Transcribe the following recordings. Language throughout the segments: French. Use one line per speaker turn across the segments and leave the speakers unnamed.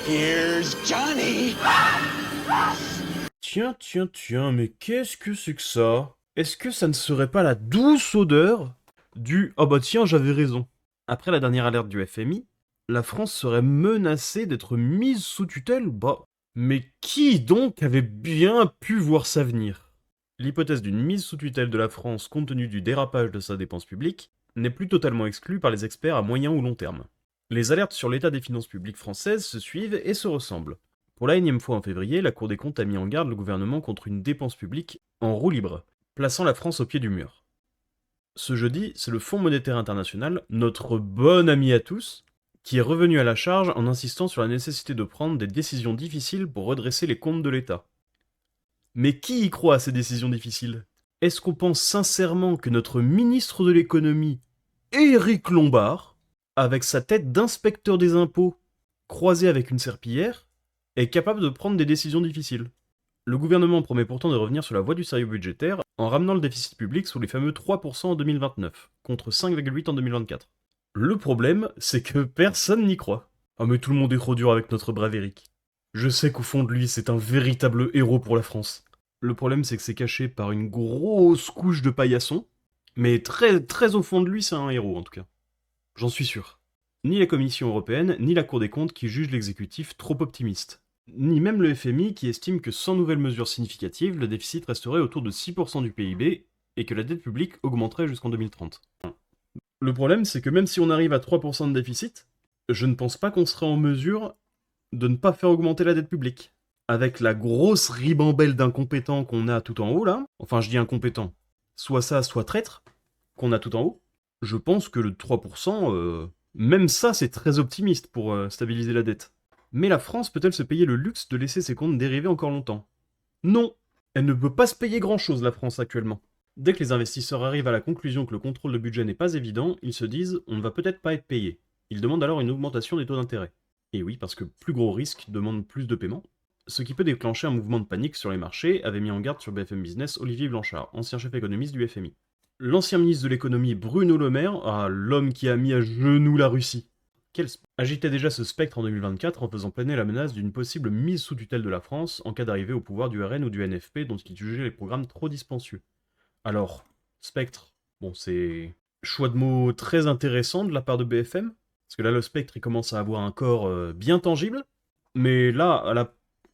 Here's Johnny!
Tiens, mais qu'est-ce que c'est que ça? Est-ce que ça ne serait pas la douce odeur du « Ah bah tiens, j'avais raison ». Après la dernière alerte du FMI, la France serait menacée d'être mise sous tutelle. Bah, mais qui donc avait bien pu voir ça venir? L'hypothèse d'une mise sous tutelle de la France compte tenu du dérapage de sa dépense publique n'est plus totalement exclue par les experts à moyen ou long terme. Les alertes sur l'état des finances publiques françaises se suivent et se ressemblent. Pour la énième fois en février, la Cour des comptes a mis en garde le gouvernement contre une dépense publique en roue libre, plaçant la France au pied du mur. Ce jeudi, c'est le Fonds monétaire international, notre bon ami à tous, qui est revenu à la charge en insistant sur la nécessité de prendre des décisions difficiles pour redresser les comptes de l'État. Mais qui y croit à ces décisions difficiles? Est-ce qu'on pense sincèrement que notre ministre de l'économie, Éric Lombard, avec sa tête d'inspecteur des impôts croisée avec une serpillière, est capable de prendre des décisions difficiles? Le gouvernement promet pourtant de revenir sur la voie du sérieux budgétaire en ramenant le déficit public sous les fameux 3% en 2029, contre 5,8% en 2024. Le problème, c'est que personne n'y croit. Ah mais tout le monde est trop dur avec notre brave Éric. Je sais qu'au fond de lui, c'est un véritable héros pour la France. Le problème, c'est que c'est caché par une grosse couche de paillasson, mais très, très au fond de lui, c'est un héros en tout cas. J'en suis sûr. Ni la Commission européenne, ni la Cour des comptes qui jugent l'exécutif trop optimiste. Ni même le FMI qui estime que sans nouvelles mesures significatives, le déficit resterait autour de 6% du PIB et que la dette publique augmenterait jusqu'en 2030. Le problème, c'est que même si on arrive à 3% de déficit, je ne pense pas qu'on serait en mesure de ne pas faire augmenter la dette publique. Avec la grosse ribambelle d'incompétents qu'on a tout en haut là, enfin je dis incompétents, soit ça, soit traître, qu'on a tout en haut, je pense que le 3%, même ça c'est très optimiste pour stabiliser la dette. Mais la France peut-elle se payer le luxe de laisser ses comptes dériver encore longtemps? Non, elle ne peut pas se payer grand-chose la France actuellement. Dès que les investisseurs arrivent à la conclusion que le contrôle de budget n'est pas évident, ils se disent on ne va peut-être pas être payé. Ils demandent alors une augmentation des taux d'intérêt. Et oui, parce que plus gros risque demande plus de paiement. Ce qui peut déclencher un mouvement de panique sur les marchés, avait mis en garde sur BFM Business Olivier Blanchard, ancien chef économiste du FMI. L'ancien ministre de l'économie Bruno Le Maire, l'homme qui a mis à genoux la Russie, agitait déjà ce spectre en 2024 en faisant planer la menace d'une possible mise sous tutelle de la France en cas d'arrivée au pouvoir du RN ou du NFP dont il jugeait les programmes trop dispendieux. Alors, spectre, bon c'est choix de mots très intéressant de la part de BFM, parce que là le spectre il commence à avoir un corps bien tangible, mais là,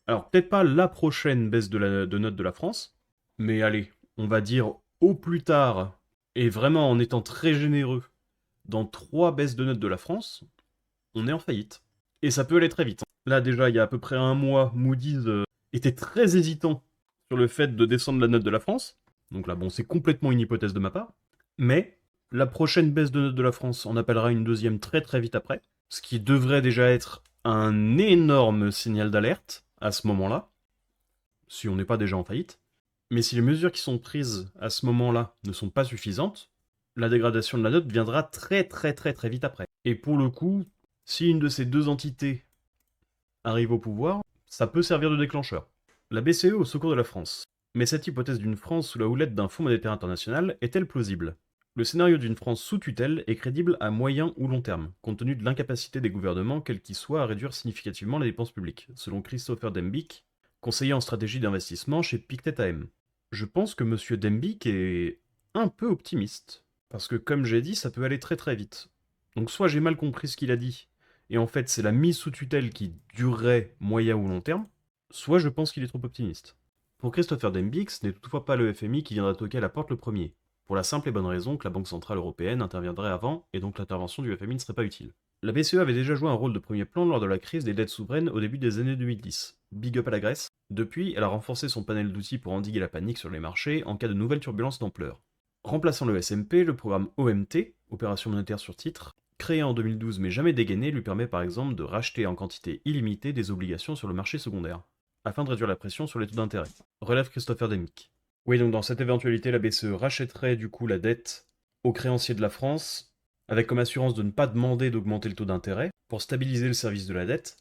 alors peut-être pas la prochaine baisse de notes de la France, mais allez, on va dire au plus tard, et vraiment en étant très généreux, dans 3 baisses de notes de la France, on est en faillite. Et ça peut aller très vite. Là déjà, il y a à peu près un mois, Moody's était très hésitant sur le fait de descendre la note de la France. Donc là, bon, c'est complètement une hypothèse de ma part. Mais la prochaine baisse de note de la France en appellera une deuxième très très vite après. Ce qui devrait déjà être un énorme signal d'alerte à ce moment-là, si on n'est pas déjà en faillite. Mais si les mesures qui sont prises à ce moment-là ne sont pas suffisantes, la dégradation de la note viendra très très très très vite après. Et pour le coup, si une de ces deux entités arrive au pouvoir, ça peut servir de déclencheur. La BCE au secours de la France. Mais cette hypothèse d'une France sous la houlette d'un Fonds monétaire international est-elle plausible? Le scénario d'une France sous tutelle est crédible à moyen ou long terme, compte tenu de l'incapacité des gouvernements, quels qu'ils soient, à réduire significativement les dépenses publiques, selon Christopher Dembicke, conseiller en stratégie d'investissement chez Pictet AM. Je pense que Monsieur Dembicke est un peu optimiste, parce que comme j'ai dit, ça peut aller très très vite. Donc soit j'ai mal compris ce qu'il a dit, et en fait c'est la mise sous tutelle qui durerait moyen ou long terme, soit je pense qu'il est trop optimiste. Pour Christopher Dembicke, ce n'est toutefois pas le FMI qui viendra toquer à la porte le premier, pour la simple et bonne raison que la Banque Centrale Européenne interviendrait avant, et donc l'intervention du FMI ne serait pas utile. La BCE avait déjà joué un rôle de premier plan lors de la crise des dettes souveraines au début des années 2010. Big up à la Grèce. Depuis, elle a renforcé son panel d'outils pour endiguer la panique sur les marchés en cas de nouvelles turbulences d'ampleur. Remplaçant le SMP, le programme OMT, Opération monétaire sur titre, créé en 2012 mais jamais dégainé, lui permet par exemple de racheter en quantité illimitée des obligations sur le marché secondaire, afin de réduire la pression sur les taux d'intérêt. Relève Christopher Dembicke. Oui, donc dans cette éventualité, la BCE rachèterait du coup la dette aux créanciers de la France, avec comme assurance de ne pas demander d'augmenter le taux d'intérêt, pour stabiliser le service de la dette,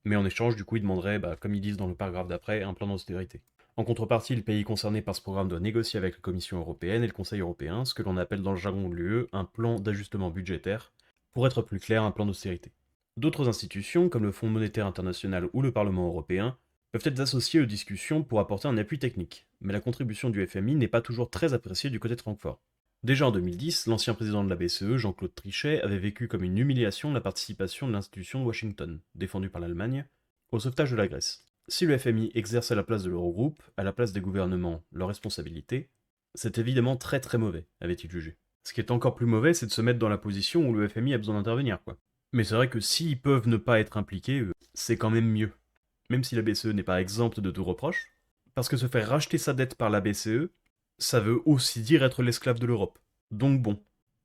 mais en échange, du coup, ils demanderaient, comme ils disent dans le paragraphe d'après, un plan d'austérité. En contrepartie, le pays concerné par ce programme doit négocier avec la Commission européenne et le Conseil européen, ce que l'on appelle dans le jargon de l'UE un plan d'ajustement budgétaire, pour être plus clair, un plan d'austérité. D'autres institutions, comme le Fonds monétaire international ou le Parlement européen, peuvent être associées aux discussions pour apporter un appui technique, mais la contribution du FMI n'est pas toujours très appréciée du côté de Francfort. Déjà en 2010, l'ancien président de la BCE, Jean-Claude Trichet, avait vécu comme une humiliation la participation de l'institution de Washington, défendue par l'Allemagne, au sauvetage de la Grèce. Si le FMI exerce à la place de l'Eurogroupe, à la place des gouvernements, leurs responsabilités, c'est évidemment très très mauvais, avait-il jugé. Ce qui est encore plus mauvais, c'est de se mettre dans la position où le FMI a besoin d'intervenir, quoi. Mais c'est vrai que s'ils peuvent ne pas être impliqués, c'est quand même mieux. Même si la BCE n'est pas exempte de tout reproche, parce que se faire racheter sa dette par la BCE, ça veut aussi dire être l'esclave de l'Europe. Donc bon,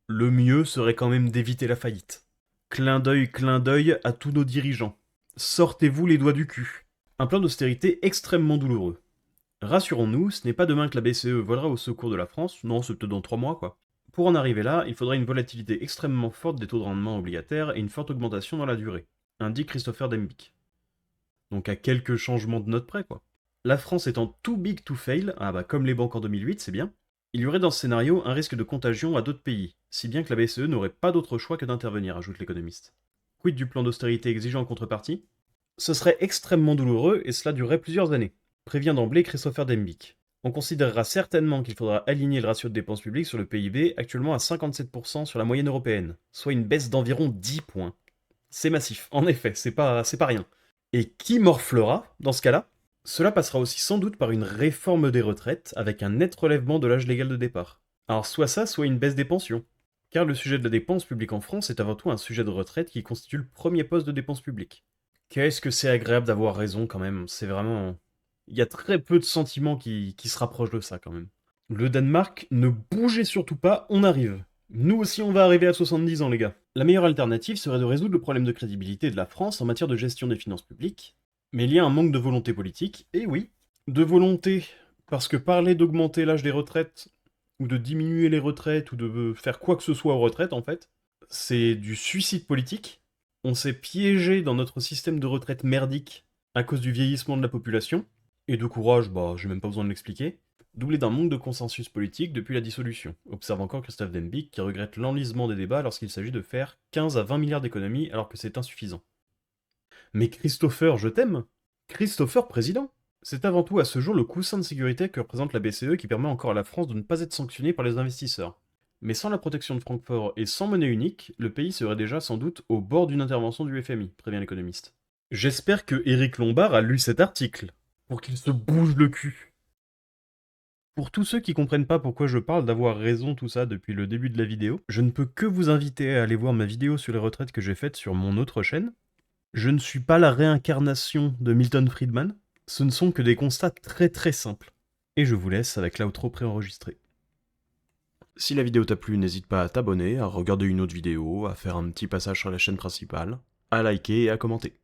le mieux serait quand même d'éviter la faillite. Clin d'œil à tous nos dirigeants. Sortez-vous les doigts du cul. Un plan d'austérité extrêmement douloureux. Rassurons-nous, ce n'est pas demain que la BCE volera au secours de la France, non, c'est peut-être dans 3 mois, quoi. Pour en arriver là, il faudrait une volatilité extrêmement forte des taux de rendement obligataires et une forte augmentation dans la durée, indique Christopher Dembicke. Donc à quelques changements de note près, quoi. La France étant too big to fail, ah bah comme les banques en 2008, c'est bien, il y aurait dans ce scénario un risque de contagion à d'autres pays, si bien que la BCE n'aurait pas d'autre choix que d'intervenir, ajoute l'économiste. Quid du plan d'austérité exigeant en contrepartie? Ce serait extrêmement douloureux et cela durerait plusieurs années, prévient d'emblée Christopher Dembicke. On considérera certainement qu'il faudra aligner le ratio de dépenses publiques sur le PIB, actuellement à 57% sur la moyenne européenne, soit une baisse d'environ 10 points. C'est massif, en effet, c'est pas rien. Et qui morflera, dans ce cas-là? Cela passera aussi sans doute par une réforme des retraites, avec un net relèvement de l'âge légal de départ. Alors soit ça, soit une baisse des pensions. Car le sujet de la dépense publique en France est avant tout un sujet de retraite qui constitue le premier poste de dépense publique. Qu'est-ce que c'est agréable d'avoir raison quand même, c'est vraiment... Il y a très peu de sentiments qui se rapprochent de ça quand même. Le Danemark, ne bougez surtout pas, on arrive. Nous aussi on va arriver à 70 ans les gars. La meilleure alternative serait de résoudre le problème de crédibilité de la France en matière de gestion des finances publiques, mais il y a un manque de volonté politique, et oui, de volonté, parce que parler d'augmenter l'âge des retraites, ou de diminuer les retraites, ou de faire quoi que ce soit aux retraites en fait, c'est du suicide politique. On s'est piégé dans notre système de retraite merdique à cause du vieillissement de la population, et de courage, bah j'ai même pas besoin de l'expliquer, doublé d'un manque de consensus politique depuis la dissolution, observe encore Christophe Dembicke qui regrette l'enlisement des débats lorsqu'il s'agit de faire 15 à 20 milliards d'économies alors que c'est insuffisant. Mais Christopher, je t'aime! Christopher président! C'est avant tout à ce jour le coussin de sécurité que représente la BCE qui permet encore à la France de ne pas être sanctionnée par les investisseurs. Mais sans la protection de Francfort et sans monnaie unique, le pays serait déjà sans doute au bord d'une intervention du FMI, prévient l'économiste. J'espère que Éric Lombard a lu cet article, pour qu'il se bouge le cul. Pour tous ceux qui comprennent pas pourquoi je parle d'avoir raison tout ça depuis le début de la vidéo, je ne peux que vous inviter à aller voir ma vidéo sur les retraites que j'ai faite sur mon autre chaîne. Je ne suis pas la réincarnation de Milton Friedman, ce ne sont que des constats très très simples. Et je vous laisse avec l'outro préenregistré. Si la vidéo t'a plu, n'hésite pas à t'abonner, à regarder une autre vidéo, à faire un petit passage sur la chaîne principale, à liker et à commenter.